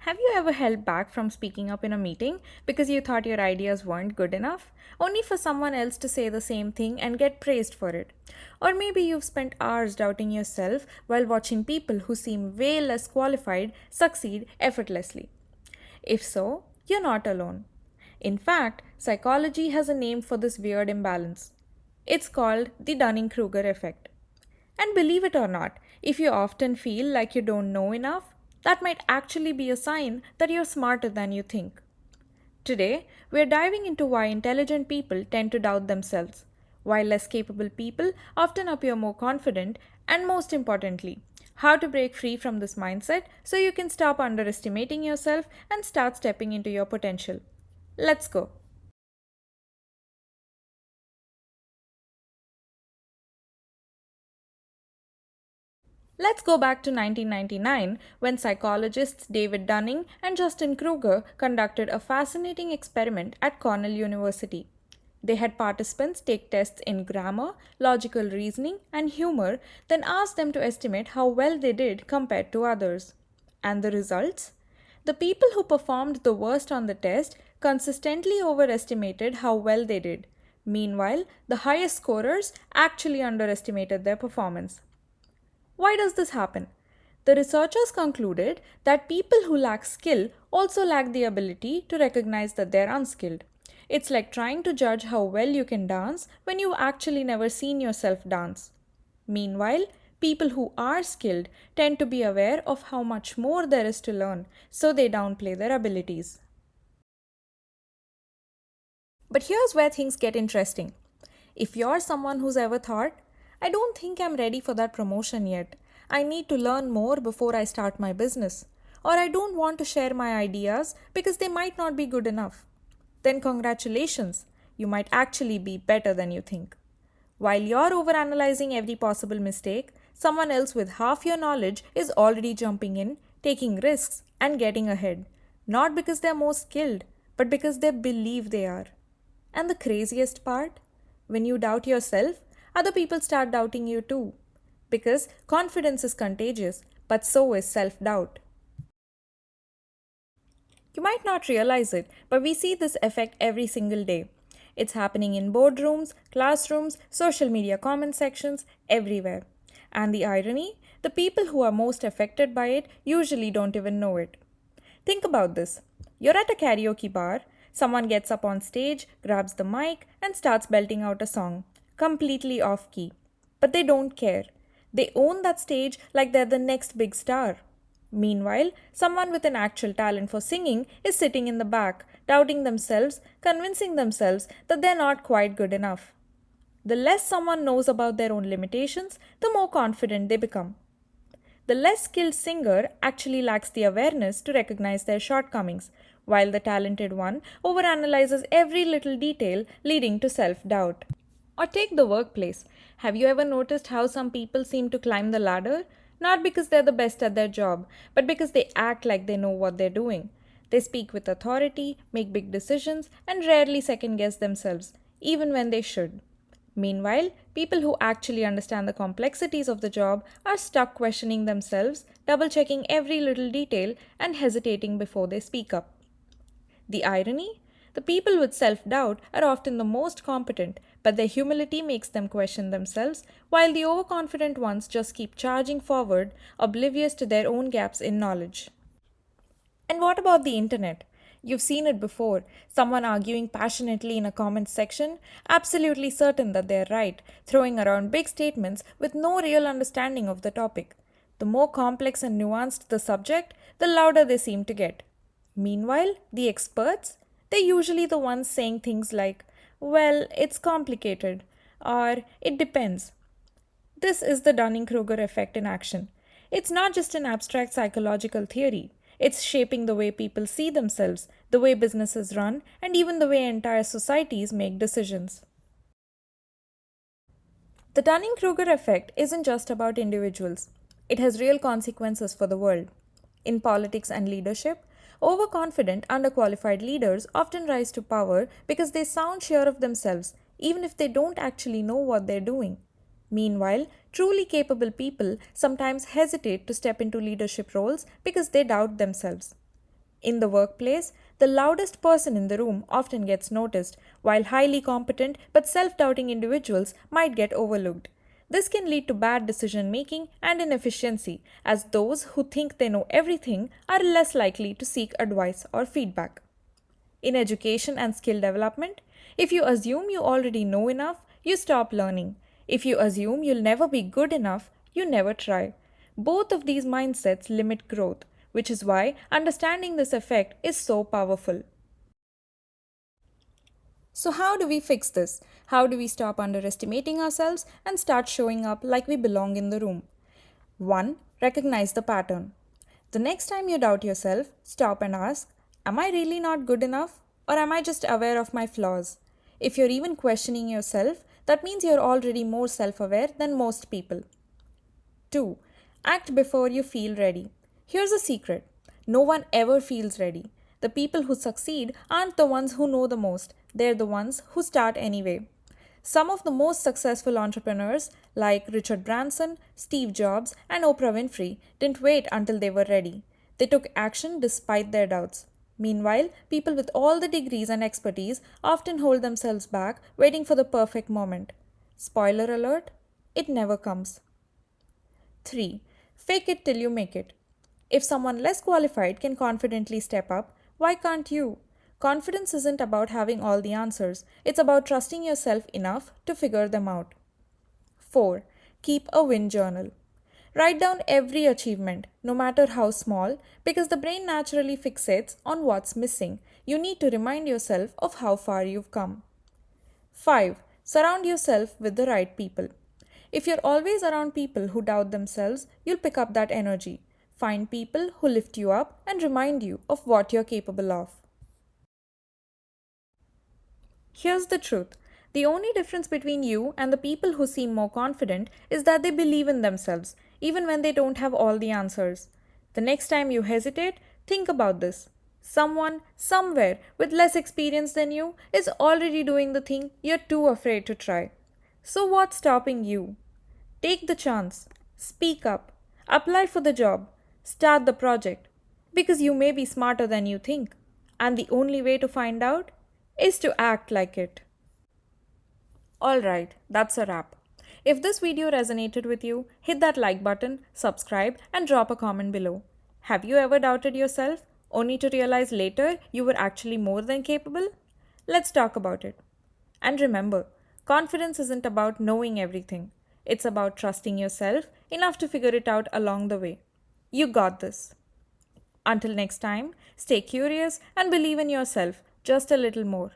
Have you ever held back from speaking up in a meeting because you thought your ideas weren't good enough, only for someone else to say the same thing and get praised for it? Or maybe you've spent hours doubting yourself while watching people who seem way less qualified succeed effortlessly. If so, you're not alone. In fact, psychology has a name for this weird imbalance. It's called the Dunning-Kruger Effect. And believe it or not, if you often feel like you don't know enough, that might actually be a sign that you're smarter than you think. Today, we're diving into why intelligent people tend to doubt themselves, why less capable people often appear more confident, and most importantly, how to break free from this mindset so you can stop underestimating yourself and start stepping into your potential. Let's go. Let's go back to 1999 when psychologists David Dunning and Justin Kruger conducted a fascinating experiment at Cornell University. They had participants take tests in grammar, logical reasoning, and humor, then asked them to estimate how well they did compared to others. And the results? The people who performed the worst on the test consistently overestimated how well they did. Meanwhile, the highest scorers actually underestimated their performance. Why does this happen? The researchers concluded that people who lack skill also lack the ability to recognize that they're unskilled. It's like trying to judge how well you can dance when you've actually never seen yourself dance. Meanwhile, people who are skilled tend to be aware of how much more there is to learn, so they downplay their abilities. But here's where things get interesting. If you're someone who's ever thought, I don't think I'm ready for that promotion yet, I need to learn more before I start my business, or I don't want to share my ideas because they might not be good enough, then congratulations, you might actually be better than you think. While you're overanalyzing every possible mistake, someone else with half your knowledge is already jumping in, taking risks, and getting ahead. Not because they're more skilled, but because they believe they are. And the craziest part? When you doubt yourself, other people start doubting you too. Because confidence is contagious, but so is self doubt. You might not realize it, but we see this effect every single day. It's happening in boardrooms, classrooms, social media comment sections, everywhere. And the irony? The people who are most affected by it usually don't even know it. Think about this. You're at a karaoke bar, someone gets up on stage, grabs the mic, and starts belting out a song, completely off key. But they don't care. They own that stage like they're the next big star. Meanwhile, someone with an actual talent for singing is sitting in the back, doubting themselves, convincing themselves that they're not quite good enough. The less someone knows about their own limitations, the more confident they become. The less skilled singer actually lacks the awareness to recognize their shortcomings, while the talented one overanalyzes every little detail, leading to self doubt. Or take the workplace. Have you ever noticed how some people seem to climb the ladder? Not because they're the best at their job, but because they act like they know what they're doing. They speak with authority, make big decisions, and rarely second guess themselves, even when they should. Meanwhile, people who actually understand the complexities of the job are stuck questioning themselves, double checking every little detail, and hesitating before they speak up. The irony? The people with self doubt are often the most competent, but their humility makes them question themselves, while the overconfident ones just keep charging forward, oblivious to their own gaps in knowledge. And what about the internet? You've seen it before. Someone arguing passionately in a comment section, absolutely certain that they're right, throwing around big statements with no real understanding of the topic. The more complex and nuanced the subject, the louder they seem to get. Meanwhile, the experts, they're usually the ones saying things like, well, it's complicated, or it depends. This is the Dunning Kruger effect in action. It's not just an abstract psychological theory, it's shaping the way people see themselves, the way businesses run, and even the way entire societies make decisions. The Dunning Kruger effect isn't just about individuals, it has real consequences for the world. In politics and leadership, overconfident, underqualified leaders often rise to power because they sound sure of themselves, even if they don't actually know what they're doing. Meanwhile, truly capable people sometimes hesitate to step into leadership roles because they doubt themselves. In the workplace, the loudest person in the room often gets noticed, while highly competent but self doubting individuals might get overlooked. This can lead to bad decision making and inefficiency, as those who think they know everything are less likely to seek advice or feedback. In education and skill development, if you assume you already know enough, you stop learning. If you assume you'll never be good enough, you never try. Both of these mindsets limit growth, which is why understanding this effect is so powerful. So, how do we fix this? How do we stop underestimating ourselves and start showing up like we belong in the room? 1. Recognize the pattern. The next time you doubt yourself, stop and ask, am I really not good enough? Or am I just aware of my flaws? If you're even questioning yourself, that means you're already more self aware than most people. 2. Act before you feel ready. Here's a secret: no one ever feels ready. The people who succeed aren't the ones who know the most, they're the ones who start anyway. Some of the most successful entrepreneurs, like Richard Branson, Steve Jobs, and Oprah Winfrey, didn't wait until they were ready. They took action despite their doubts. Meanwhile, people with all the degrees and expertise often hold themselves back, waiting for the perfect moment. Spoiler alert, it never comes. 3. Fake it till you make it. If someone less qualified can confidently step up, why can't you? Confidence isn't about having all the answers, it's about trusting yourself enough to figure them out. 4. Keep a win journal. Write down every achievement, no matter how small, because the brain naturally fixates on what's missing. You need to remind yourself of how far you've come. 5. Surround yourself with the right people. If you're always around people who doubt themselves, you'll pick up that energy. Find people who lift you up and remind you of what you're capable of. Here's the truth: the only difference between you and the people who seem more confident is that they believe in themselves, even when they don't have all the answers. The next time you hesitate, think about this. Someone, somewhere, with less experience than you is already doing the thing you're too afraid to try. So, what's stopping you? Take the chance, speak up, apply for the job, start the project, because you may be smarter than you think, and the only way to find out is to act like it. Alright, that's a wrap. If this video resonated with you, hit that like button, subscribe, and drop a comment below. Have you ever doubted yourself, only to realize later you were actually more than capable? Let's talk about it. And remember, confidence isn't about knowing everything, it's about trusting yourself enough to figure it out along the way. You got this. Until next time, stay curious and believe in yourself just a little more.